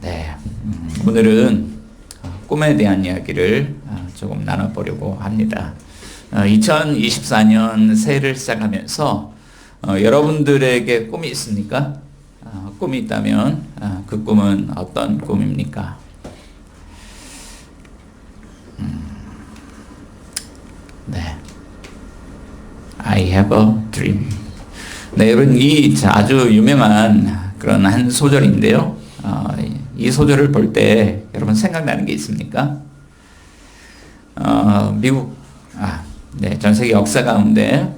네, 오늘은 꿈에 대한 이야기를 조금 나눠보려고 합니다. 2024년 새해를 시작하면서 여러분들에게 꿈이 있습니까? 꿈이 있다면 그 꿈은 어떤 꿈입니까? 네, I have a dream. 네, 여러분 이 아주 유명한 그런 한 소절인데요. 이 소절을 볼 때 여러분 생각나는 게 있습니까? 미국, 전 세계 역사 가운데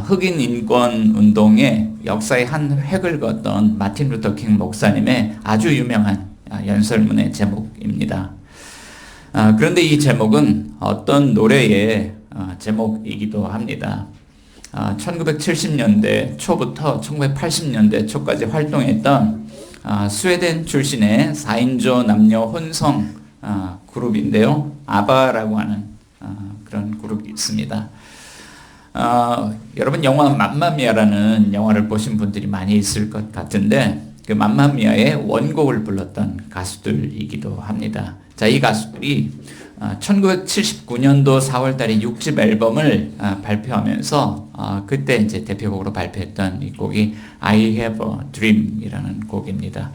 흑인 인권 운동의 역사의 한 획을 그었던 마틴 루터 킹 목사님의 아주 유명한 연설문의 제목입니다. 그런데 이 제목은 어떤 노래의 제목이기도 합니다. 1970년대 초부터 1980년대 초까지 활동했던 스웨덴 출신의 4인조 남녀 혼성 그룹인데요. 아바라고 하는 그런 그룹이 있습니다. 여러분 영화 맘마미아라는 영화를 보신 분들이 많이 있을 것 같은데 그 맘마미아의 원곡을 불렀던 가수들이기도 합니다. 자, 이 가수들이 1979년도 4월 달에 6집 앨범을 발표하면서 그때 이제 대표곡으로 발표했던 이 곡이 I Have a Dream 이라는 곡입니다.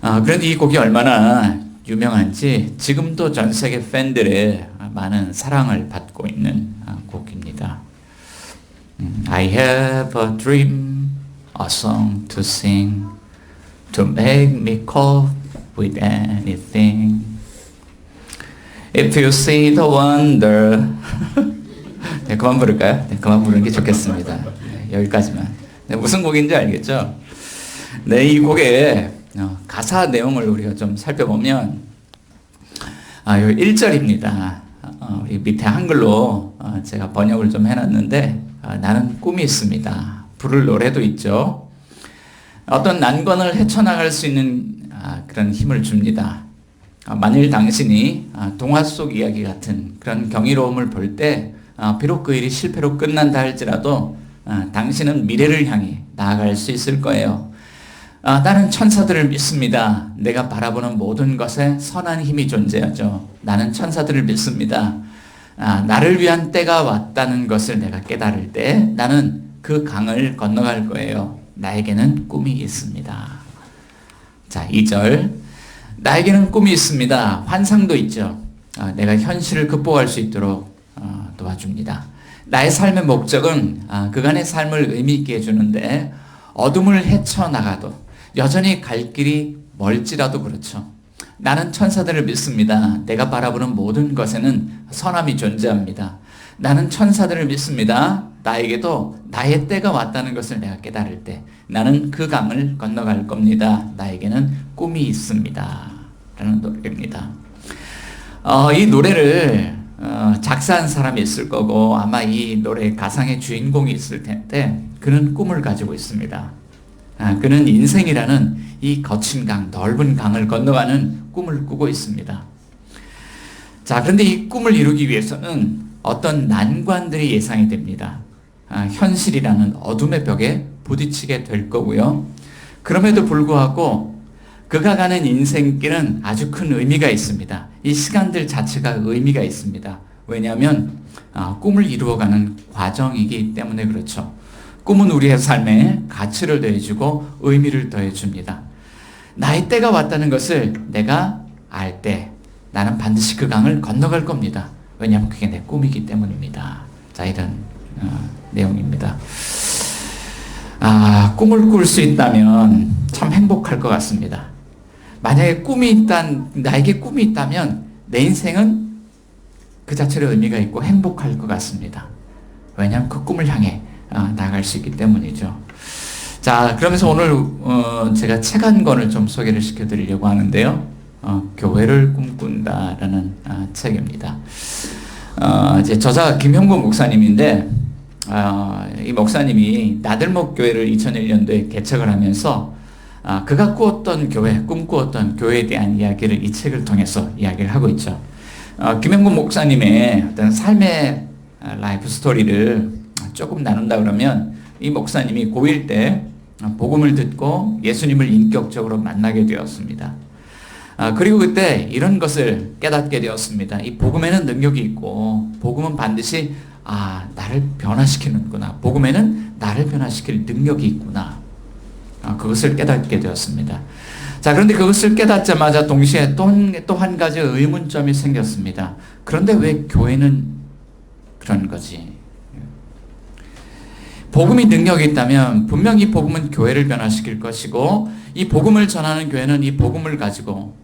그런데 이 곡이 얼마나 유명한지 지금도 전 세계 팬들의 많은 사랑을 받고 있는 곡입니다. I have a dream, a song to sing, to make me cope with anything. If you see the wonder. 네, 그만 부를까요? 네, 그만 부르는 게 좋겠습니다. 네, 여기까지만. 네, 무슨 곡인지 알겠죠? 네, 이 곡의 가사 내용을 우리가 좀 살펴보면 여기 1절입니다. 우리 밑에 한글로 제가 번역을 좀 해놨는데 나는 꿈이 있습니다. 부를 노래도 있죠. 어떤 난관을 헤쳐나갈 수 있는 그런 힘을 줍니다. 만일 당신이 동화 속 이야기 같은 그런 경이로움을 볼 때 비록 그 일이 실패로 끝난다 할지라도 당신은 미래를 향해 나아갈 수 있을 거예요. 나는 천사들을 믿습니다. 내가 바라보는 모든 것에 선한 힘이 존재하죠. 나는 천사들을 믿습니다. 나를 위한 때가 왔다는 것을 내가 깨달을 때 나는 그 강을 건너갈 거예요. 나에게는 꿈이 있습니다. 자, 2절. 나에게는 꿈이 있습니다. 환상도 있죠. 내가 현실을 극복할 수 있도록 도와줍니다. 나의 삶의 목적은 그간의 삶을 의미 있게 해주는데 어둠을 헤쳐나가도 여전히 갈 길이 멀지라도 그렇죠. 나는 천사들을 믿습니다. 내가 바라보는 모든 것에는 선함이 존재합니다. 나는 천사들을 믿습니다. 나에게도 나의 때가 왔다는 것을 내가 깨달을 때 나는 그 강을 건너갈 겁니다. 나에게는 꿈이 있습니다. 라는 노래입니다. 이 노래를 작사한 사람이 있을 거고 아마 이 노래의 가상의 주인공이 있을 텐데 그는 꿈을 가지고 있습니다. 그는 인생이라는 이 거친 강, 넓은 강을 건너가는 꿈을 꾸고 있습니다. 자, 그런데 이 꿈을 이루기 위해서는 어떤 난관들이 예상이 됩니다. 현실이라는 어둠의 벽에 부딪히게 될 거고요. 그럼에도 불구하고 그가 가는 인생길은 아주 큰 의미가 있습니다. 이 시간들 자체가 의미가 있습니다. 왜냐하면 꿈을 이루어가는 과정이기 때문에 그렇죠. 꿈은 우리의 삶에 가치를 더해주고 의미를 더해줍니다. 나의 때가 왔다는 것을 내가 알 때 나는 반드시 그 강을 건너갈 겁니다. 왜냐하면 그게 내 꿈이기 때문입니다. 자, 이런 내용입니다. 꿈을 꿀 수 있다면 참 행복할 것 같습니다. 만약에 나에게 꿈이 있다면 내 인생은 그 자체로 의미가 있고 행복할 것 같습니다. 왜냐하면 그 꿈을 향해 나아갈 수 있기 때문이죠. 자, 그러면서 오늘 제가 책 한 권을 좀 소개를 시켜드리려고 하는데요. 교회를 꿈꾼다라는 책입니다. 제 저자 김형곤 목사님인데 이 목사님이 나들목 교회를 2001년도에 개척을 하면서 그가 꿈꾸었던 교회에 대한 이야기를 이 책을 통해서 이야기를 하고 있죠. 김형곤 목사님의 어떤 삶의 라이프 스토리를 조금 나눈다 그러면 이 목사님이 고1 때 복음을 듣고 예수님을 인격적으로 만나게 되었습니다. 그리고 그때 이런 것을 깨닫게 되었습니다. 이 복음에는 능력이 있고 복음은 반드시 나를 변화시키는구나. 복음에는 나를 변화시킬 능력이 있구나. 그것을 깨닫게 되었습니다. 자, 그런데 그것을 깨닫자마자 동시에 또 한 가지 의문점이 생겼습니다. 그런데 왜 교회는 그런 거지? 복음이 능력이 있다면 분명히 복음은 교회를 변화시킬 것이고 이 복음을 전하는 교회는 이 복음을 가지고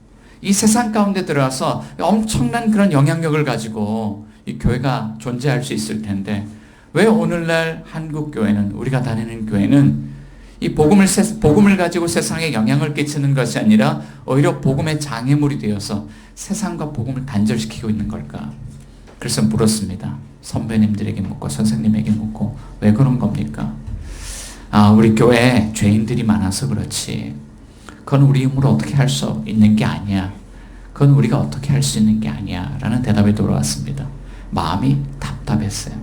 이 세상 가운데 들어와서 엄청난 그런 영향력을 가지고 이 교회가 존재할 수 있을 텐데 왜 오늘날 한국 교회는, 우리가 다니는 교회는 이 복음을 가지고 세상에 영향을 끼치는 것이 아니라 오히려 복음의 장애물이 되어서 세상과 복음을 단절시키고 있는 걸까? 그래서 물었습니다. 선배님들에게 묻고 선생님에게 묻고 왜 그런 겁니까? 우리 교회에 죄인들이 많아서 그렇지. 그건 우리 힘으로 어떻게 할 수 있는 게 아니야. 그건 우리가 어떻게 할 수 있는 게 아니야. 라는 대답이 돌아왔습니다. 마음이 답답했어요.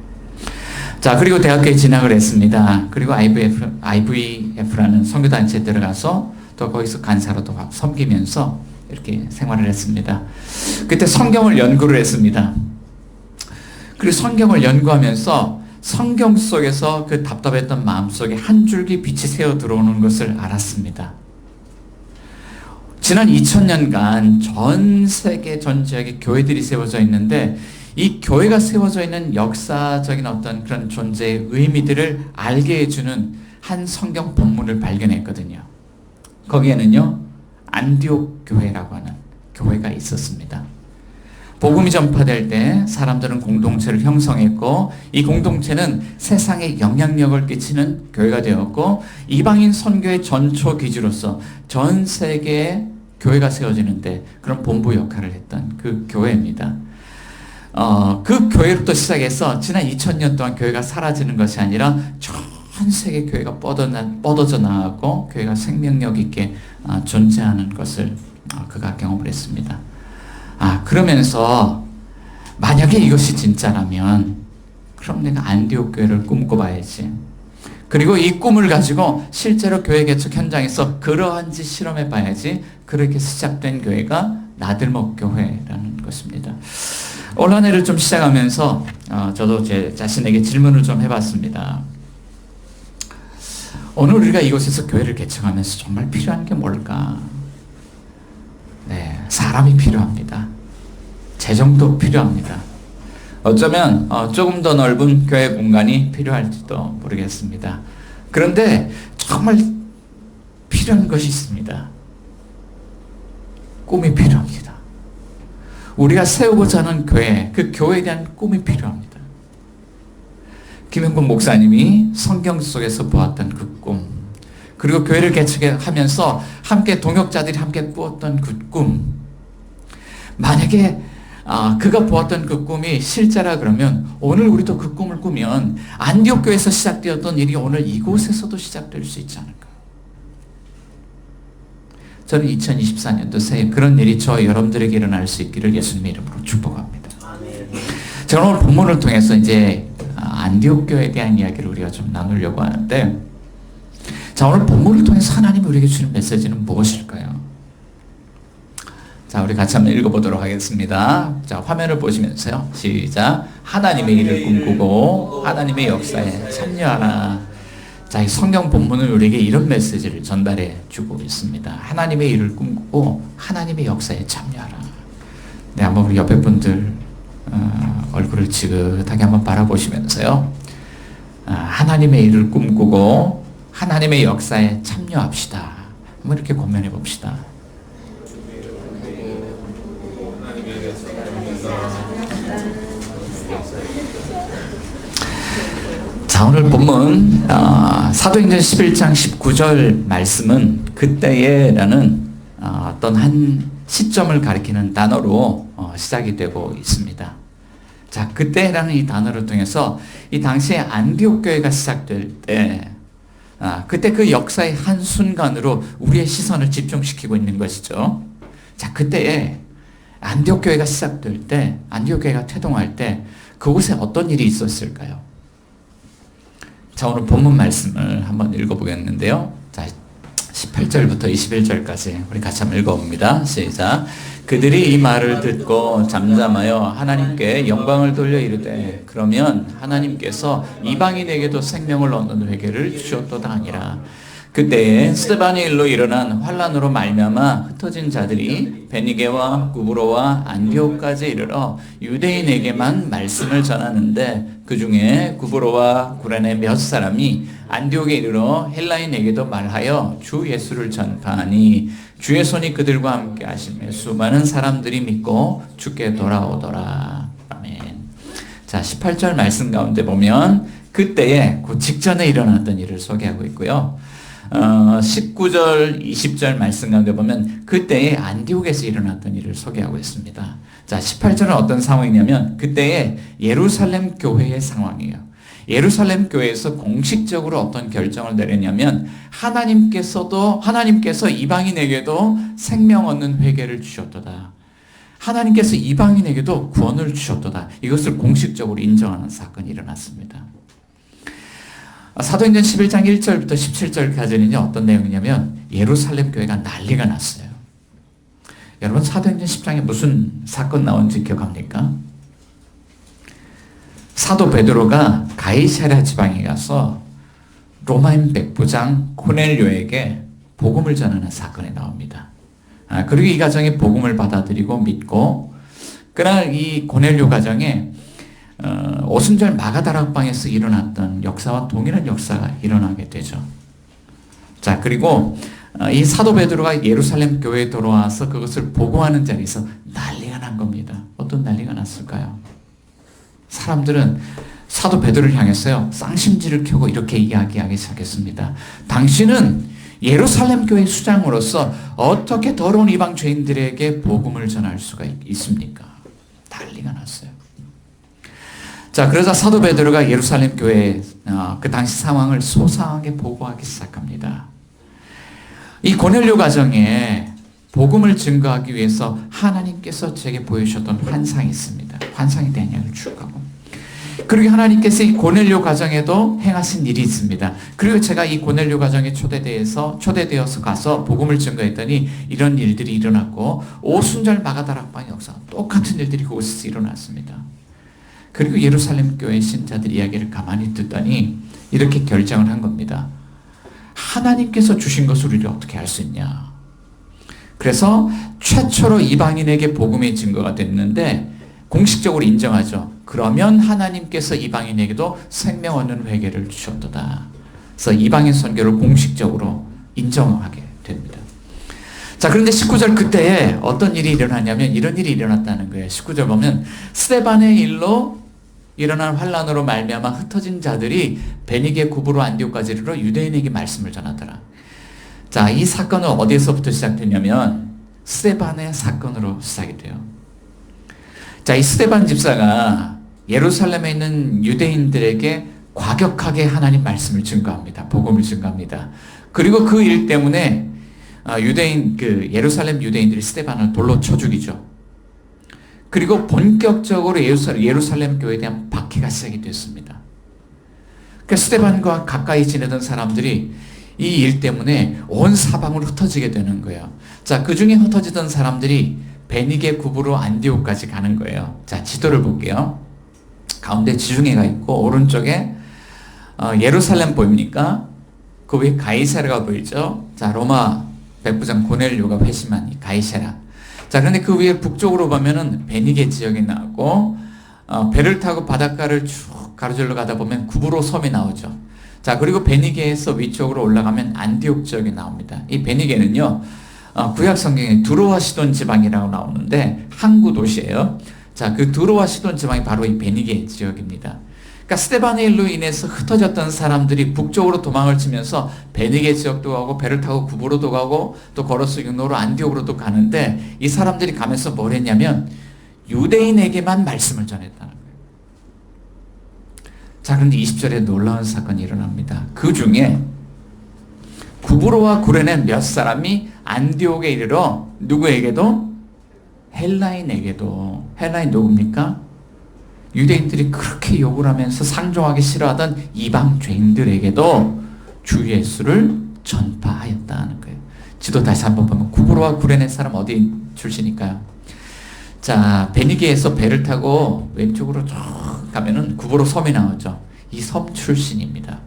자, 그리고 대학교에 진학을 했습니다. 그리고 IVF라는 선교단체에 들어가서 또 거기서 간사로도 섬기면서 이렇게 생활을 했습니다. 그때 성경을 연구를 했습니다. 그리고 성경을 연구하면서 성경 속에서 그 답답했던 마음속에 한 줄기 빛이 새어 들어오는 것을 알았습니다. 지난 2000년간 전 세계 전 지역에 교회들이 세워져 있는데 이 교회가 세워져 있는 역사적인 어떤 그런 존재의 의미들을 알게 해주는 한 성경 본문을 발견했거든요. 거기에는요, 안디옥 교회라고 하는 교회가 있었습니다. 복음이 전파될 때 사람들은 공동체를 형성했고 이 공동체는 세상에 영향력을 끼치는 교회가 되었고 이방인 선교의 전초 기지로서 전 세계에 교회가 세워지는데 그런 본부 역할을 했던 그 교회입니다. 그 교회로부터 시작해서 지난 2000년 동안 교회가 사라지는 것이 아니라 전 세계 교회가 뻗어져 나가고 교회가 생명력 있게 존재하는 것을 그가 경험을 했습니다. 그러면서 만약에 이것이 진짜라면 그럼 내가 안디옥 교회를 꿈꿔봐야지. 그리고 이 꿈을 가지고 실제로 교회 개척 현장에서 그러한지 실험해봐야지. 그렇게 시작된 교회가 나들목 교회라는 것입니다. 올 한 해를 좀 시작하면서 저도 제 자신에게 질문을 좀 해봤습니다. 오늘 우리가 이곳에서 교회를 개척하면서 정말 필요한 게 뭘까? 네, 사람이 필요합니다. 재정도 필요합니다. 어쩌면 조금 더 넓은 교회 공간이 필요할지도 모르겠습니다. 그런데 정말 필요한 것이 있습니다. 꿈이 필요합니다. 우리가 세우고자 하는 교회, 그 교회에 대한 꿈이 필요합니다. 김영곤 목사님이 성경 속에서 보았던 그 꿈, 그리고 교회를 개척하면서 함께 동역자들이 함께 꾸었던 그 꿈, 만약에 그가 보았던 그 꿈이 실제라 그러면 오늘 우리도 그 꿈을 꾸면 안디옥 교회에서 시작되었던 일이 오늘 이곳에서도 시작될 수 있지 않을까. 저는 2024년도 새해 그런 일이 저 여러분들에게 일어날 수 있기를 예수님의 이름으로 축복합니다. 제가 오늘 본문을 통해서 이제 안디옥 교회에 대한 이야기를 우리가 좀 나누려고 하는데, 자, 오늘 본문을 통해서 하나님이 우리에게 주는 메시지는 무엇일까요? 자, 우리 같이 한번 읽어보도록 하겠습니다. 자, 화면을 보시면서요. 시작. 하나님의 일을 꿈꾸고 하나님의 역사에 참여하라. 자, 이 성경 본문은 우리에게 이런 메시지를 전달해 주고 있습니다. 하나님의 일을 꿈꾸고 하나님의 역사에 참여하라. 네, 한번 우리 옆에 분들 얼굴을 지긋하게 한번 바라보시면서요. 하나님의 일을 꿈꾸고 하나님의 역사에 참여합시다. 한번 이렇게 고면해 봅시다. 자, 오늘 본문 사도행전 11장 19절 말씀은 그때에라는 어떤 한 시점을 가리키는 단어로 시작이 되고 있습니다. 자, 그때라는 이 단어를 통해서 이 당시에 안디옥 교회가 시작될 때 그때 그 역사의 한순간으로 우리의 시선을 집중시키고 있는 것이죠. 자, 그때에 안디옥 교회가 시작될 때, 안디옥 교회가 태동할 때 그곳에 어떤 일이 있었을까요? 자, 오늘 본문 말씀을 한번 읽어보겠는데요. 자, 18절부터 21절까지 우리 같이 한번 읽어봅니다. 시작. 그들이 이 말을 듣고 잠잠하여 하나님께 영광을 돌려 이르되 그러면 하나님께서 이방인에게도 생명을 얻는 회개를 주셨도다 하니라. 그때에 스데반의 일로 일어난 환란으로 말미암아 흩어진 자들이 베니게와 구브로와 안디옥까지 이르러 유대인에게만 말씀을 전하는데 그 중에 구브로와 구레네 몇 사람이 안디옥에 이르러 헬라인에게도 말하여 주 예수를 전파하니 주의 손이 그들과 함께 하시며 수많은 사람들이 믿고 주께 돌아오더라. 아멘. 자, 18절 말씀 가운데 보면 그때에 그 직전에 일어났던 일을 소개하고 있고요. 19절, 20절 말씀 가운데 보면 그때에 안디옥에서 일어났던 일을 소개하고 있습니다. 자, 18절은 어떤 상황이냐면 그때에 예루살렘 교회의 상황이에요. 예루살렘 교회에서 공식적으로 어떤 결정을 내렸냐면 하나님께서 이방인에게도 생명 얻는 회개를 주셨도다. 하나님께서 이방인에게도 구원을 주셨도다. 이것을 공식적으로 인정하는 사건이 일어났습니다. 사도행전 11장 1절부터 17절까지는 어떤 내용이냐면 예루살렘 교회가 난리가 났어요. 여러분 사도행전 10장에 무슨 사건 나온지 기억합니까? 사도 베드로가 가이사랴 지방에 가서 로마인 백부장 고넬료에게 복음을 전하는 사건이 나옵니다. 그리고 이 가정이 복음을 받아들이고 믿고 그날 이 고넬료 가정에 오순절 마가다락방에서 일어났던 역사와 동일한 역사가 일어나게 되죠. 자, 그리고 이 사도 베드로가 예루살렘 교회에 돌아와서 그것을 보고하는 자리에서 난리가 난 겁니다. 어떤 난리가 났을까요? 사람들은 사도 베드로를 향해서요 쌍심지를 켜고 이렇게 이야기하기 시작했습니다. 당신은 예루살렘 교회 수장으로서 어떻게 더러운 이방 죄인들에게 복음을 전할 수가 있습니까? 난리가 났어요. 자, 그러자 사도 베드로가 예루살렘 교회에 그 당시 상황을 소상하게 보고하기 시작합니다. 이 고넬료 가정에 복음을 증거하기 위해서 하나님께서 제게 보여주셨던 환상이 있습니다. 환상에 대한 이야기를 쭉 하고 그리고 하나님께서 이 고넬료 가정에도 행하신 일이 있습니다. 그리고 제가 이 고넬료 가정에 초대되어서 가서 복음을 증거했더니 이런 일들이 일어났고 오순절 마가다락방 역사 똑같은 일들이 그곳에서 일어났습니다. 그리고 예루살렘 교회 신자들 이야기를 가만히 듣더니 이렇게 결정을 한 겁니다. 하나님께서 주신 것을 우리가 어떻게 알 수 있냐. 그래서 최초로 이방인에게 복음의 증거가 됐는데 공식적으로 인정하죠. 그러면 하나님께서 이방인에게도 생명 얻는 회개를 주셨도다. 그래서 이방인 선교를 공식적으로 인정하게 됩니다. 자, 그런데 19절 그때에 어떤 일이 일어나냐면 이런 일이 일어났다는 거예요. 19절 보면 스데반의 일로 일어난 환란으로 말미암아 흩어진 자들이 베니게 구브로 안디옥까지 이르러 유대인에게 말씀을 전하더라. 자, 이 사건은 어디에서부터 시작됐냐면 스데반의 사건으로 시작이 돼요. 자, 이 스데반 집사가 예루살렘에 있는 유대인들에게 과격하게 하나님 말씀을 증거합니다. 복음을 증거합니다. 그리고 그 일 때문에 예루살렘 유대인들이 스데반을 돌로 쳐 죽이죠. 그리고 본격적으로 예루살렘 교회에 대한 박해가 시작이 됐습니다. 그러니까 스데반과 가까이 지내던 사람들이 이 일 때문에 온 사방으로 흩어지게 되는 거예요. 자, 그 중에 흩어지던 사람들이 베니게 구브로 안디옥까지 가는 거예요. 자, 지도를 볼게요. 가운데 지중해가 있고 오른쪽에 예루살렘 보입니까? 그 위에 가이사랴가 보이죠? 자, 로마 백부장 고넬료가 회심한 이 가이사랴. 자, 그런데 그 위에 북쪽으로 보면은 베니게 지역이 나오고 배를 타고 바닷가를 쭉 가로질러 가다 보면 구브로 섬이 나오죠. 자, 그리고 베니게에서 위쪽으로 올라가면 안디옥 지역이 나옵니다. 이 베니게는요 구약 성경에 두로와 시돈 지방이라고 나오는데 항구 도시예요. 자, 그 두로와 시돈 지방이 바로 이 베니게 지역입니다. 그러니까 스데반의 일로 인해서 흩어졌던 사람들이 북쪽으로 도망을 치면서 베니게 지역도 가고 배를 타고 구브로도 가고 또 걸어서 육로로 안디옥으로도 가는데 이 사람들이 가면서 뭘 했냐면 유대인에게만 말씀을 전했다는 거예요. 자, 그런데 20절에 놀라운 사건이 일어납니다. 그 중에 구브로와 구레네 몇 사람이 안디옥에 이르러 누구에게도? 헬라인에게도. 헬라인 누굽니까? 유대인들이 그렇게 욕을 하면서 상종하기 싫어하던 이방 죄인들에게도 주 예수를 전파하였다는 거예요. 지도 다시 한번 보면 구브로와 구레네 사람 어디 출신일까요? 자, 베니게에서 배를 타고 왼쪽으로 쭉 가면은 구브로 섬이 나오죠. 이 섬 출신입니다.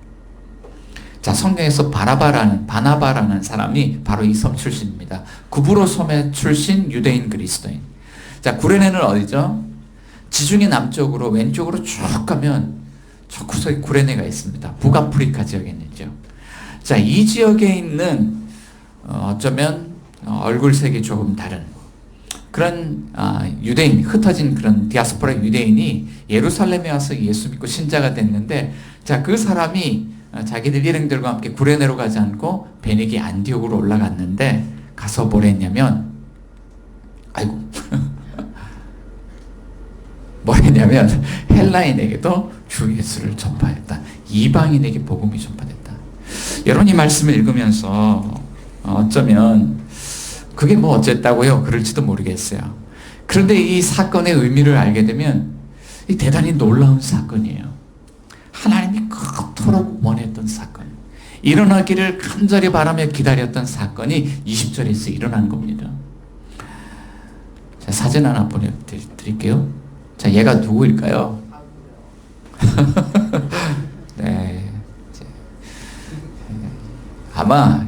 자, 성경에서 바나바라는 사람이 바로 이 섬 출신입니다. 구브로 섬의 출신 유대인 그리스도인. 자, 구레네는 어디죠? 지중해 남쪽으로 왼쪽으로 쭉 가면 저 구석에 구레네가 있습니다. 북아프리카 지역에 있는 지역. 자, 이 지역에 있는 어쩌면 얼굴색이 조금 다른 그런 유대인, 흩어진 그런 디아스포라 유대인이 예루살렘에 와서 예수 믿고 신자가 됐는데, 자, 그 사람이 자기들 일행들과 함께 구레네로 가지 않고 베니게 안디옥으로 올라갔는데 가서 뭘 했냐면, 아이고 뭘 했냐면 헬라인에게도 주 예수를 전파했다. 이방인에게 복음이 전파됐다. 여러분, 이 말씀을 읽으면서 어쩌면 그게 뭐 어쨌다고요? 그럴지도 모르겠어요. 그런데 이 사건의 의미를 알게 되면 이 대단히 놀라운 사건이에요. 하나님이 그토록 원했던 사건, 일어나기를 간절히 바라며 기다렸던 사건이 20절에서 일어난 겁니다. 자, 사진 하나 보내드릴게요. 자, 얘가 누구일까요? 네, 아마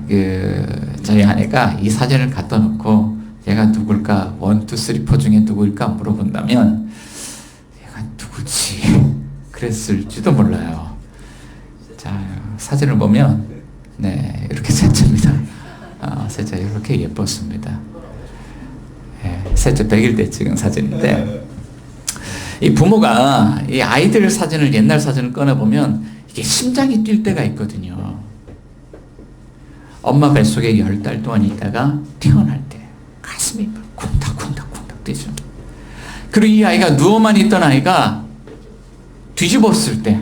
저희 아내가 이 사진을 갖다 놓고 얘가 누굴까, 1, 2, 3, 4 중에 누구일까 물어본다면 얘가 누구지? 그랬을지도 몰라요. 자, 사진을 보면 네, 이렇게 셋째입니다. 셋째 이렇게 예뻤습니다. 네, 셋째 100일 때 찍은 사진인데, 이 부모가 이 아이들 사진을, 옛날 사진을 꺼내보면 이게 심장이 뛸 때가 있거든요. 엄마 뱃속에 10달 동안 있다가 태어날 때 가슴이 쿵닥쿵닥쿵닥 뛰죠. 그리고 이 아이가 누워만 있던 아이가 뒤집었을 때,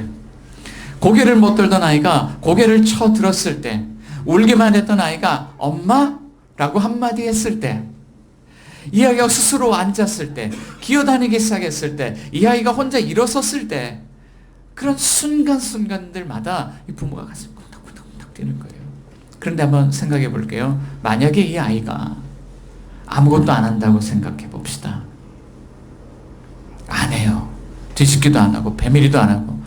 고개를 못 들던 아이가 고개를 쳐 들었을 때, 울기만 했던 아이가 엄마라고 한마디 했을 때, 이 아이가 스스로 앉았을 때, 기어다니기 시작했을 때, 이 아이가 혼자 일어섰을 때, 그런 순간순간들마다 이 부모가 가슴이 쿵닥쿵닥 뛰는 거예요. 그런데 한번 생각해 볼게요. 만약에 이 아이가 아무것도 안 한다고 생각해 봅시다. 안 해요. 뒤집기도 안 하고 배밀이도 안 하고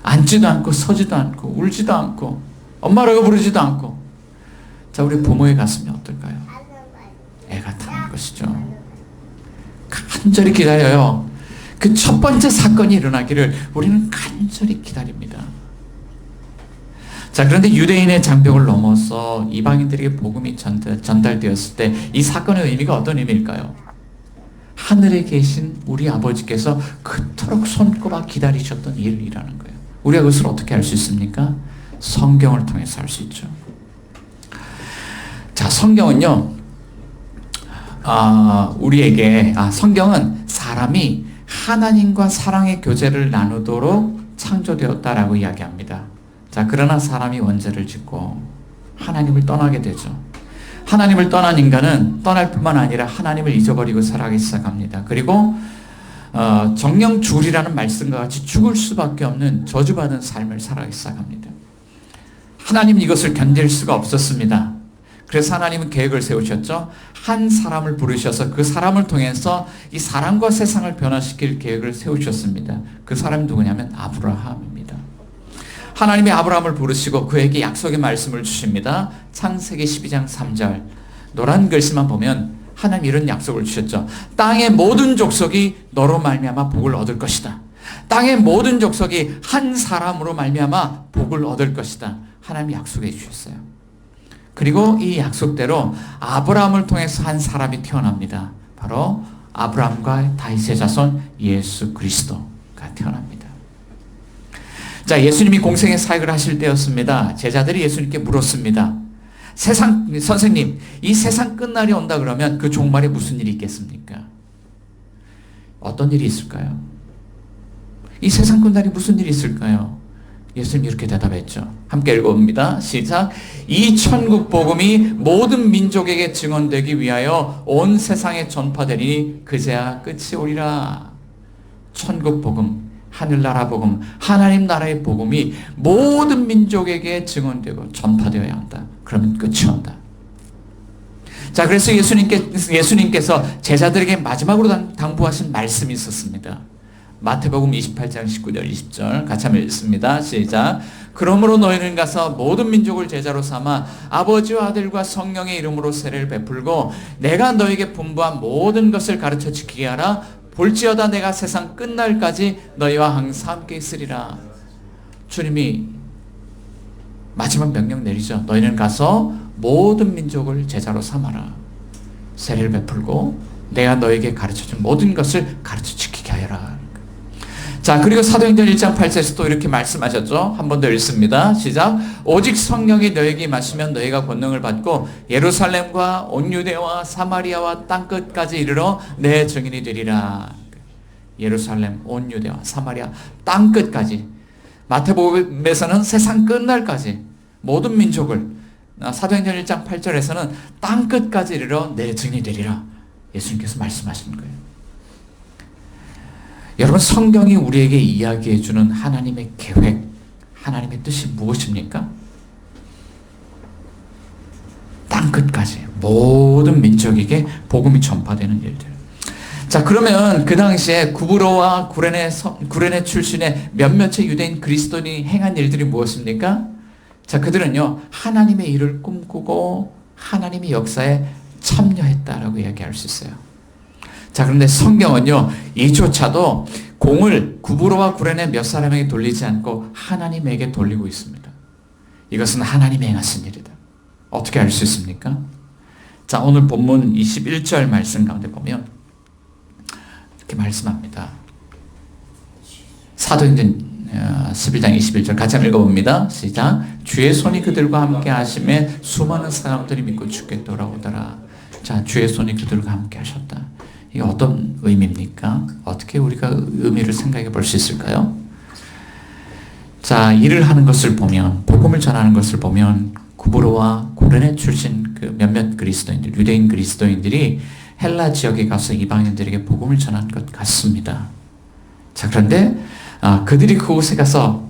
앉지도 않고 서지도 않고 울지도 않고 엄마라고 부르지도 않고. 자, 우리 부모의 가슴이 어떨까요? 애가 타는 것이죠. 간절히 기다려요. 그 첫 번째 사건이 일어나기를 우리는 간절히 기다립니다. 자, 그런데 유대인의 장벽을 넘어서 이방인들에게 복음이 전달되었을 때 이 사건의 의미가 어떤 의미일까요? 하늘에 계신 우리 아버지께서 그토록 손꼽아 기다리셨던 일이라는 거예요. 우리가 그것을 어떻게 알 수 있습니까? 성경을 통해서 알 수 있죠. 자, 성경은요, 성경은 사람이 하나님과 사랑의 교제를 나누도록 창조되었다라고 이야기합니다. 자, 그러나 사람이 원죄를 짓고 하나님을 떠나게 되죠. 하나님을 떠난 인간은 떠날 뿐만 아니라 하나님을 잊어버리고 살아가기 시작합니다. 그리고 정령 죽으리라는 말씀과 같이 죽을 수밖에 없는 저주받은 삶을 살아가기 시작합니다. 하나님은 이것을 견딜 수가 없었습니다. 그래서 하나님은 계획을 세우셨죠. 한 사람을 부르셔서 그 사람을 통해서 이 사람과 세상을 변화시킬 계획을 세우셨습니다. 그 사람이 누구냐면 아브라함입니다. 하나님이 아브라함을 부르시고 그에게 약속의 말씀을 주십니다. 창세기 12장 3절 노란 글씨만 보면 하나님 이런 약속을 주셨죠. 땅의 모든 족속이 너로 말미암아 복을 얻을 것이다. 땅의 모든 족속이 한 사람으로 말미암아 복을 얻을 것이다. 하나님이 약속해 주셨어요. 그리고 이 약속대로 아브라함을 통해서 한 사람이 태어납니다. 바로 아브라함과 다윗의 자손 예수 그리스도가 태어납니다. 자, 예수님이 공생의 사역을 하실 때였습니다. 제자들이 예수님께 물었습니다. 선생님, 이 세상 끝날이 온다 그러면 그 종말에 무슨 일이 있겠습니까? 어떤 일이 있을까요? 이 세상 끝날이 무슨 일이 있을까요? 예수님이 이렇게 대답했죠. 함께 읽어봅니다. 시작. 이 천국 복음이 모든 민족에게 증언되기 위하여 온 세상에 전파되리니 그제야 끝이 오리라. 천국 복음, 하늘나라 복음, 하나님 나라의 복음이 모든 민족에게 증언되고 전파되어야 한다. 그러면 끝이 온다. 자, 그래서 예수님께서 제자들에게 마지막으로 당부하신 말씀이 있었습니다. 마태복음 28장 19절 20절 같이 한번 읽습니다. 시작. 그러므로 너희는 가서 모든 민족을 제자로 삼아 아버지와 아들과 성령의 이름으로 세례를 베풀고 내가 너에게 분부한 모든 것을 가르쳐 지키게 하라. 볼지어다 내가 세상 끝날까지 너희와 항상 함께 있으리라. 주님이 마지막 명령 내리죠. 너희는 가서 모든 민족을 제자로 삼아라. 세례를 베풀고 내가 너에게 가르쳐준 모든 것을 가르쳐 지키게 하여라. 자, 그리고 사도행전 1장 8절에서 또 이렇게 말씀하셨죠. 한 번 더 읽습니다. 시작. 오직 성령이 너에게 임하시면 너희가 권능을 받고 예루살렘과 온 유대와 사마리아와 땅끝까지 이르러 내 증인이 되리라. 예루살렘, 온 유대와 사마리아, 땅끝까지. 마태복음에서는 세상 끝날까지 모든 민족을, 사도행전 1장 8절에서는 땅끝까지 이르러 내 증인이 되리라. 예수님께서 말씀하시는 거예요. 여러분, 성경이 우리에게 이야기해 주는 하나님의 계획, 하나님의 뜻이 무엇입니까? 땅끝까지 모든 민족에게 복음이 전파되는 일들. 자, 그러면 그 당시에 구브로와 구레네 출신의 몇몇의 유대인 그리스도인이 행한 일들이 무엇입니까? 자, 그들은요 하나님의 일을 꿈꾸고 하나님의 역사에 참여했다라고 이야기할 수 있어요. 자, 그런데 성경은요 이조차도 공을 구브로와 구레네 몇 사람에게 돌리지 않고 하나님에게 돌리고 있습니다. 이것은 하나님이 행하신 일이다. 어떻게 알 수 있습니까? 자, 오늘 본문 21절 말씀 가운데 보면 이렇게 말씀합니다. 사도행전 11장 21절 같이 한번 읽어봅니다. 시작. 주의 손이 그들과 함께 하심에 수많은 사람들이 믿고 주께 돌아오더라. 자, 주의 손이 그들과 함께 하셨다. 이게 어떤 의미입니까? 어떻게 우리가 의미를 생각해 볼 수 있을까요? 자, 일을 하는 것을 보면, 복음을 전하는 것을 보면 구브로와 구레네 출신 그 몇몇 그리스도인들, 유대인 그리스도인들이 헬라 지역에 가서 이방인들에게 복음을 전한 것 같습니다. 자, 그런데 그들이 그곳에 가서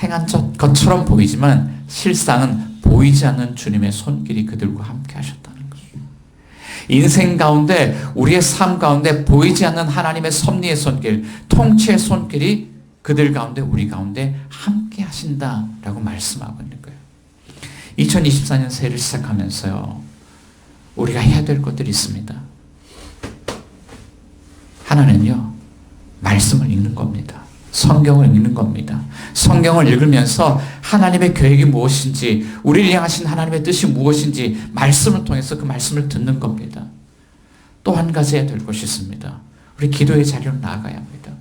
행한 것처럼 보이지만 실상은 보이지 않는 주님의 손길이 그들과 함께 하셨다는 거예요. 인생 가운데, 우리의 삶 가운데 보이지 않는 하나님의 섭리의 손길, 통치의 손길이 그들 가운데, 우리 가운데 함께 하신다라고 말씀하고 있는 거예요. 2024년 새해를 시작하면서요 우리가 해야 될 것들이 있습니다. 하나는요 말씀을 읽는 겁니다. 성경을 읽는 겁니다. 성경을 읽으면서 하나님의 계획이 무엇인지, 우리를 향하신 하나님의 뜻이 무엇인지 말씀을 통해서 그 말씀을 듣는 겁니다. 또 한 가지 해야 될 것이 있습니다. 우리 기도의 자리로 나아가야 합니다.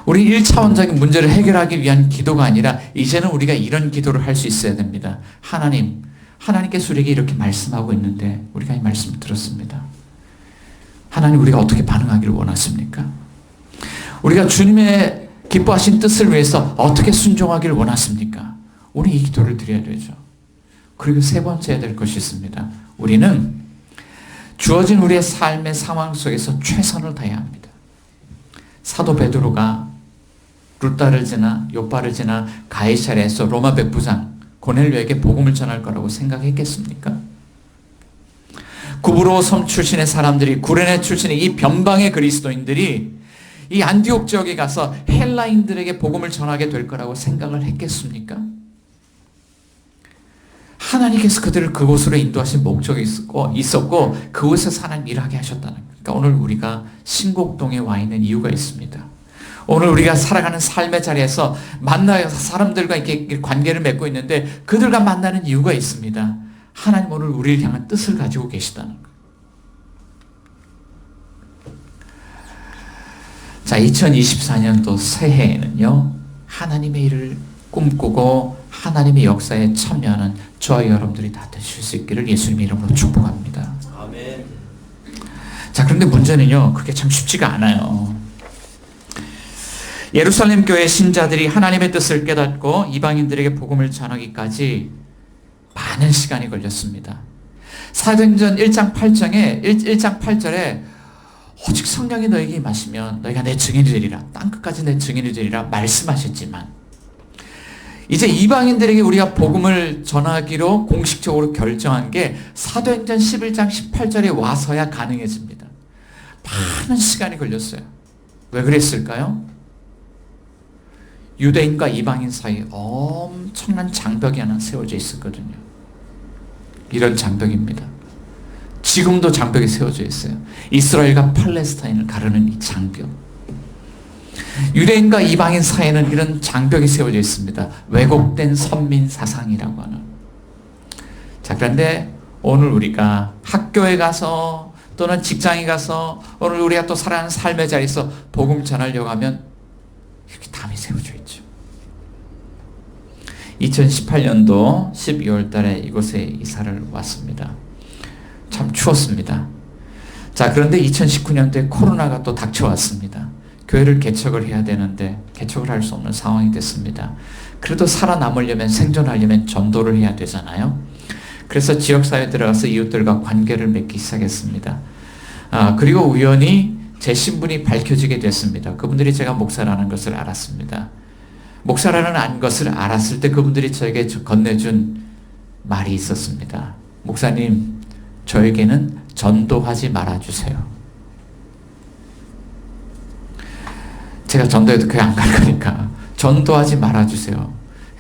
우리 1차원적인 문제를 해결하기 위한 기도가 아니라 이제는 우리가 이런 기도를 할 수 있어야 됩니다. 하나님께서 우리에게 이렇게 말씀하고 있는데 우리가 이 말씀을 들었습니다. 하나님, 우리가 어떻게 반응하기를 원하십니까? 우리가 주님의 기뻐하신 뜻을 위해서 어떻게 순종하기를 원하십니까? 우리 이 기도를 드려야 되죠. 그리고 세 번째 해야 될 것이 있습니다. 우리는 주어진 우리의 삶의 상황 속에서 최선을 다해야 합니다. 사도 베드로가 룻다를 지나 요파를 지나 가이사랴에서 로마 백부장 고넬료에게 복음을 전할 거라고 생각했겠습니까? 구브로 섬 출신의 사람들이, 구레네 출신의 이 변방의 그리스도인들이 이 안디옥 지역에 가서 헬라인들에게 복음을 전하게 될 거라고 생각을 했겠습니까? 하나님께서 그들을 그곳으로 인도하신 목적이 있었고 그곳에서 하나님 일하게 하셨다는 거예요. 그러니까 오늘 우리가 신곡동에 와 있는 이유가 있습니다. 오늘 우리가 살아가는 삶의 자리에서 만나서 사람들과 이렇게 관계를 맺고 있는데 그들과 만나는 이유가 있습니다. 하나님 오늘 우리를 향한 뜻을 가지고 계시다는 거예요. 자, 2024년도 새해에는요 하나님의 일을 꿈꾸고 하나님의 역사에 참여하는 저와 여러분들이 다 되실 수 있기를 예수님의 이름으로 축복합니다. 아멘. 자, 그런데 문제는요 그게 참 쉽지가 않아요. 예루살렘 교회 신자들이 하나님의 뜻을 깨닫고 이방인들에게 복음을 전하기까지 많은 시간이 걸렸습니다. 사도행전 1장 8절에 오직 성령이 너에게 임하시면 너희가 내 증인이 되리라, 땅끝까지 내 증인이 되리라 말씀하셨지만 이제 이방인들에게 우리가 복음을 전하기로 공식적으로 결정한 게 사도행전 11장 18절에 와서야 가능해집니다. 많은 시간이 걸렸어요. 왜 그랬을까요? 유대인과 이방인 사이에 엄청난 장벽이 하나 세워져 있었거든요. 이런 장벽입니다. 지금도 장벽이 세워져 있어요. 이스라엘과 팔레스타인을 가르는 이 장벽. 유대인과 이방인 사이에는 이런 장벽이 세워져 있습니다. 왜곡된 선민 사상이라고 하는. 자, 그런데 오늘 우리가 학교에 가서 또는 직장에 가서 오늘 우리가 또 살아가는 삶의 자리에서 복음 전하려고 하면 이렇게 담이 세워져 있죠. 2018년도 12월 달에 이곳에 이사를 왔습니다. 참 추웠습니다. 자, 그런데 2019년도에 코로나가 또 닥쳐왔습니다. 교회를 개척을 해야 되는데 개척을 할 수 없는 상황이 됐습니다. 그래도 살아남으려면, 생존하려면 전도를 해야 되잖아요. 그래서 지역사회에 들어가서 이웃들과 관계를 맺기 시작했습니다. 그리고 우연히 제 신분이 밝혀지게 됐습니다. 그분들이 제가 목사라는 것을 알았습니다. 목사라는 것을 알았을 때 그분들이 저에게 건네준 말이 있었습니다. 목사님, 저에게는 전도하지 말아주세요. 제가 전도해도 교회 안 갈 거니까 전도하지 말아주세요.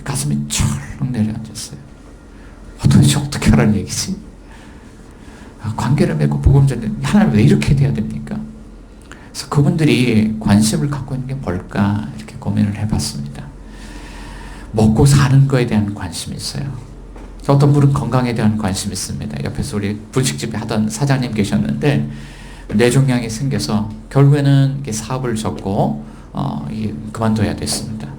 가슴이 철렁 내려앉았어요. 도대체 어떻게 하라는 얘기지? 관계를 맺고 복음 전해, 하나님 왜 이렇게 돼야 됩니까? 그래서 그분들이 관심을 갖고 있는 게 뭘까 이렇게 고민을 해봤습니다. 먹고 사는 거에 대한 관심이 있어요. 어떤 분은 건강에 대한 관심이 있습니다. 옆에서 우리 분식집에 하던 사장님 계셨는데 뇌종양이 생겨서 결국에는 사업을 접고 그만둬야 됐습니다.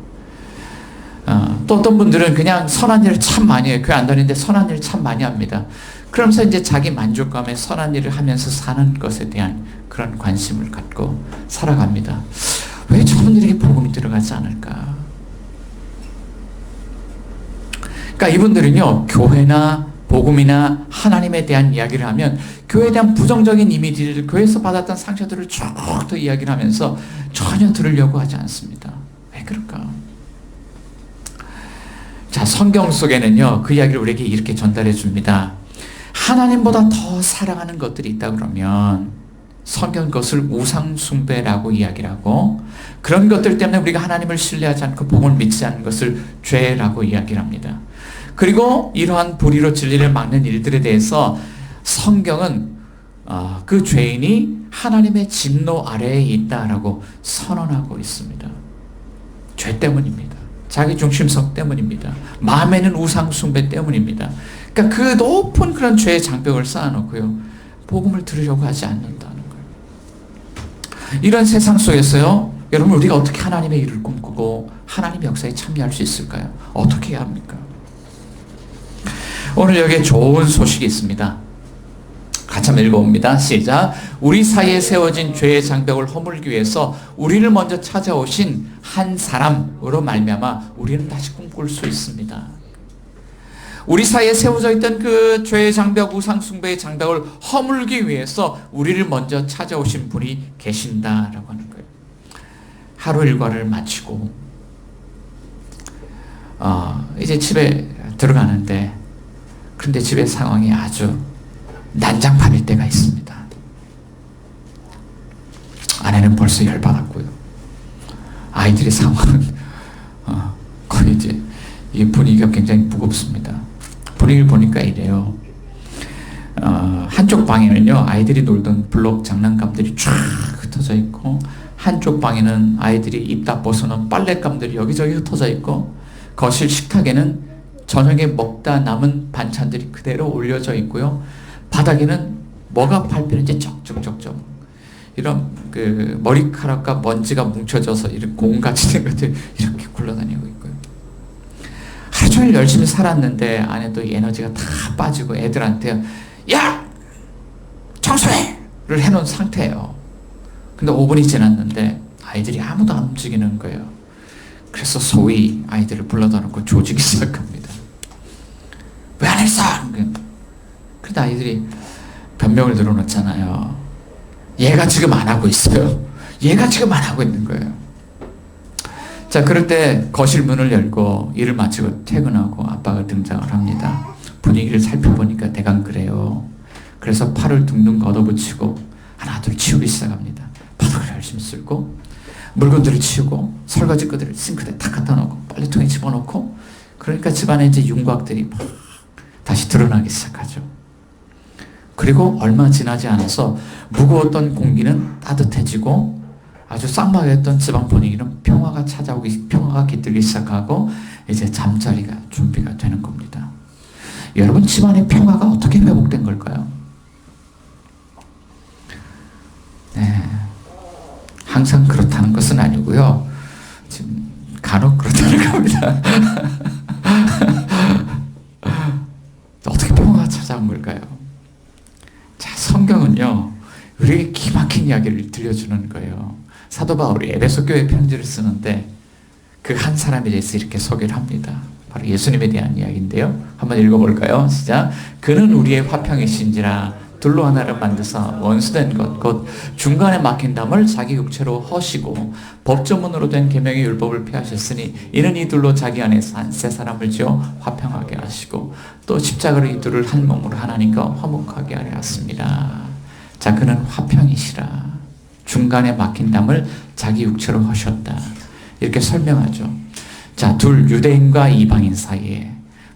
또 어떤 분들은 그냥 선한 일을 참 많이 해요. 교회 안 다니는데 선한 일을 참 많이 합니다. 그러면서 이제 자기 만족감에 선한 일을 하면서 사는 것에 대한 그런 관심을 갖고 살아갑니다. 왜 저분들에게 복음이 들어가지 않을까? 그러니까 이분들은요, 교회나 복음이나 하나님에 대한 이야기를 하면 교회에 대한 부정적인 이미지를, 교회에서 받았던 상처들을 쭉 더 이야기를 하면서 전혀 들으려고 하지 않습니다. 왜 그럴까? 자, 성경 속에는요, 그 이야기를 우리에게 이렇게 전달해 줍니다. 하나님보다 더 사랑하는 것들이 있다 그러면 성경 그것을 우상숭배라고 이야기를 하고, 그런 것들 때문에 우리가 하나님을 신뢰하지 않고 복음을 믿지 않는 것을 죄라고 이야기를 합니다. 그리고 이러한 불의로 진리를 막는 일들에 대해서 성경은 그 죄인이 하나님의 진노 아래에 있다라고 선언하고 있습니다. 죄 때문입니다. 자기 중심성 때문입니다. 마음에는 우상 숭배 때문입니다. 그러니까 그 높은 그런 죄의 장벽을 쌓아놓고요, 복음을 들으려고 하지 않는다는 거예요. 이런 세상 속에서요, 여러분, 우리가 어떻게 하나님의 일을 꿈꾸고 하나님의 역사에 참여할 수 있을까요? 어떻게 해야 합니까? 오늘 여기에 좋은 소식이 있습니다. 같이 한번 읽어봅니다. 시작. 우리 사이에 세워진 죄의 장벽을 허물기 위해서 우리를 먼저 찾아오신 한 사람으로 말미암아 우리는 다시 꿈꿀 수 있습니다. 우리 사이에 세워져 있던 그 죄의 장벽, 우상 숭배의 장벽을 허물기 위해서 우리를 먼저 찾아오신 분이 계신다라고 하는 거예요. 하루 일과를 마치고 이제 집에 들어가는데, 그런데 집의 상황이 아주 난장판일 때가 있습니다. 아내는 벌써 열받았고요. 아이들의 상황은 거의 이제 이 분위기가 굉장히 무겁습니다. 분위기를 보니까 이래요. 한쪽 방에는요, 아이들이 놀던 블록 장난감들이 쫙 흩어져 있고, 한쪽 방에는 아이들이 입 다 벗어놓은 빨랫감들이 여기저기 흩어져 있고, 거실 식탁에는 저녁에 먹다 남은 반찬들이 그대로 올려져 있고요. 바닥에는 뭐가 밟히는지 적적적적 이런 그 머리카락과 먼지가 뭉쳐져서 이런 공같이 된 것들이 이렇게 굴러다니고 있고요. 하루 종일 열심히 살았는데 안에도 에너지가 다 빠지고 애들한테 야! 청소해!를 해놓은 상태예요. 근데 5분이 지났는데 아이들이 아무도 안 움직이는 거예요. 그래서 소위 아이들을 불러다 놓고 조지기 시작합니다. 왜 안 했어? 그런데 아이들이 변명을 들어놓잖아요. 얘가 지금 안 하고 있어요. 얘가 지금 안 하고 있는 거예요. 자, 그럴 때 거실 문을 열고 일을 마치고 퇴근하고 아빠가 등장을 합니다. 분위기를 살펴보니까 대강 그래요. 그래서 팔을 둥둥 걷어붙이고 하나둘 치우기 시작합니다. 바닥을 열심히 쓸고 물건들을 치우고 설거지 것들을 싱크대에 탁 갖다 놓고 빨래통에 집어넣고, 그러니까 집안에 이제 윤곽들이 막 다시 드러나기 시작하죠. 그리고 얼마 지나지 않아서 무거웠던 공기는 따뜻해지고 아주 쌍막했던 집안 분위기는 평화가 깃들기 시작하고 이제 잠자리가 준비가 되는 겁니다. 여러분, 집안의 평화가 어떻게 회복된 걸까요? 네, 항상 그렇다는 것은 아니고요. 지금 간혹 그렇다는 겁니다. 어떻게 평화가 찾아온 걸까요? 자, 성경은요, 우리에게 기막힌 이야기를 들려주는 거예요. 사도 바울이 에베소 교회 편지를 쓰는데 그 한 사람에 대해서 이렇게 소개를 합니다. 바로 예수님에 대한 이야기인데요. 한번 읽어볼까요? 시작. 그는 우리의 화평이신지라 둘로 하나를 만드사 원수된 것 곧 중간에 막힌 담을 자기 육체로 허시고 법조문으로 된 계명의 율법을 폐하셨으니 이는 이 둘로 자기 안에서 한 세 사람을 지어 화평하게 하시고 또 십자가로 이 둘을 한 몸으로 하나님과 화목하게 하려 하였습니다. 자, 그는 화평이시라. 중간에 막힌 담을 자기 육체로 하셨다. 이렇게 설명하죠. 자, 둘, 유대인과 이방인 사이에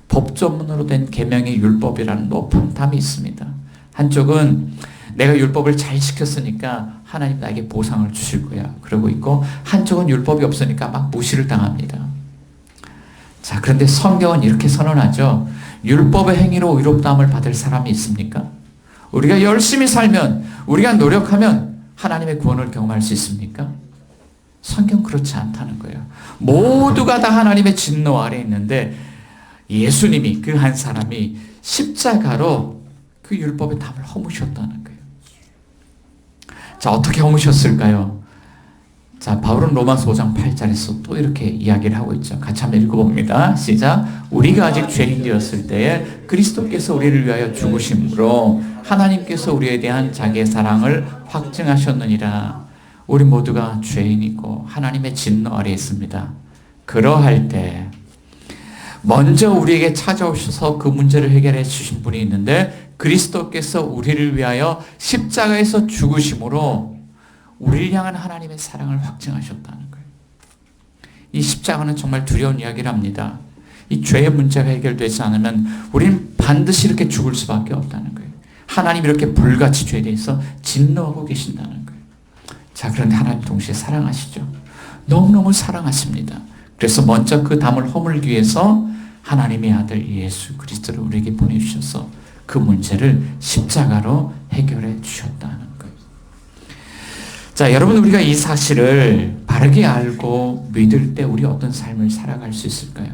법조문으로 된 계명의 율법이라는 높은 담이 있습니다. 한쪽은 내가 율법을 잘 지켰으니까 하나님 나에게 보상을 주실 거야, 그러고 있고, 한쪽은 율법이 없으니까 막 무시를 당합니다. 자, 그런데 성경은 이렇게 선언하죠. 율법의 행위로 의롭다함을 받을 사람이 있습니까? 우리가 열심히 살면, 우리가 노력하면 하나님의 구원을 경험할 수 있습니까? 성경 그렇지 않다는 거예요. 모두가 다 하나님의 진노 아래 있는데 예수님이, 그 한 사람이 십자가로 그 율법의 담을 허무셨다는 거예요. 자, 어떻게 허무셨을까요? 자, 바울은 로마서 5장 8절에서 또 이렇게 이야기를 하고 있죠. 같이 한번 읽어봅니다. 시작. 우리가 아직 죄인 되었을 때에 그리스도께서 우리를 위하여 죽으심으로 하나님께서 우리에 대한 자기의 사랑을 확증하셨느니라. 우리 모두가 죄인이고 하나님의 진노 아래에 있습니다. 그러할 때 먼저 우리에게 찾아오셔서 그 문제를 해결해 주신 분이 있는데, 그리스도께서 우리를 위하여 십자가에서 죽으심으로 우리를 향한 하나님의 사랑을 확증하셨다는 거예요. 이 십자가는 정말 두려운 이야기를 합니다. 이 죄의 문제가 해결되지 않으면 우리는 반드시 이렇게 죽을 수밖에 없다는 거예요. 하나님 이렇게 불같이 죄에 대해서 진노하고 계신다는 거예요. 자, 그런데 하나님 동시에 사랑하시죠. 너무너무 사랑하십니다. 그래서 먼저 그 담을 허물기 위해서 하나님의 아들 예수 그리스도를 우리에게 보내주셔서 그 문제를 십자가로 해결해 주셨다는 거예요. 자, 여러분, 우리가 이 사실을 바르게 알고 믿을 때 우리 어떤 삶을 살아갈 수 있을까요?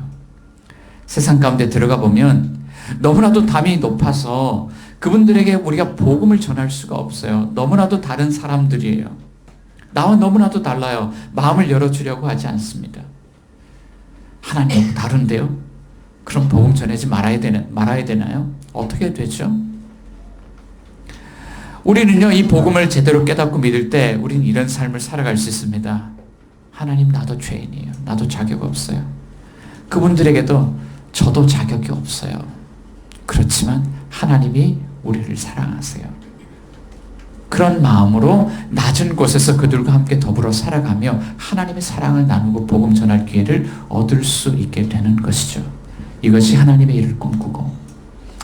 세상 가운데 들어가 보면 너무나도 담이 높아서 그분들에게 우리가 복음을 전할 수가 없어요. 너무나도 다른 사람들이에요. 나와 너무나도 달라요. 마음을 열어주려고 하지 않습니다. 하나님 너무 다른데요? 그럼 복음 전하지 말아야 되나요? 어떻게 되죠? 우리는요, 이 복음을 제대로 깨닫고 믿을 때 우리는 이런 삶을 살아갈 수 있습니다. 하나님, 나도 죄인이에요. 나도 자격 없어요. 그분들에게도 저도 자격이 없어요. 그렇지만 하나님이 우리를 사랑하세요. 그런 마음으로 낮은 곳에서 그들과 함께 더불어 살아가며 하나님의 사랑을 나누고 복음 전할 기회를 얻을 수 있게 되는 것이죠. 이것이 하나님의 일을 꿈꾸고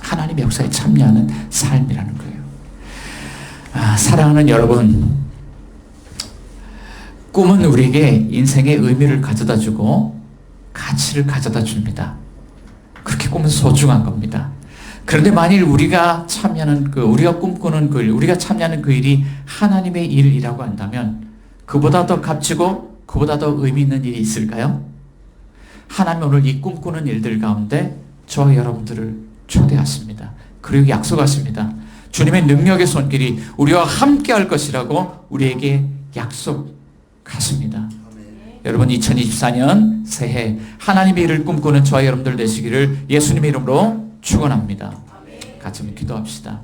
하나님의 역사에 참여하는 삶이라는 거예요. 사랑하는 여러분, 꿈은 우리에게 인생의 의미를 가져다 주고 가치를 가져다 줍니다. 그렇게 꿈은 소중한 겁니다. 그런데 만일 우리가 참여하는 우리가 꿈꾸는 그 일, 우리가 참여하는 그 일이 하나님의 일이라고 한다면 그보다 더 값지고 그보다 더 의미 있는 일이 있을까요? 하나님 오늘 이 꿈꾸는 일들 가운데 저와 여러분들을 초대하십니다. 그리고 약속하십니다. 주님의 능력의 손길이 우리와 함께 할 것이라고 우리에게 약속하십니다. 여러분, 2024년 새해 하나님의 일을 꿈꾸는 저와 여러분들 되시기를 예수님의 이름으로 축원합니다. 같이 한번 기도합시다.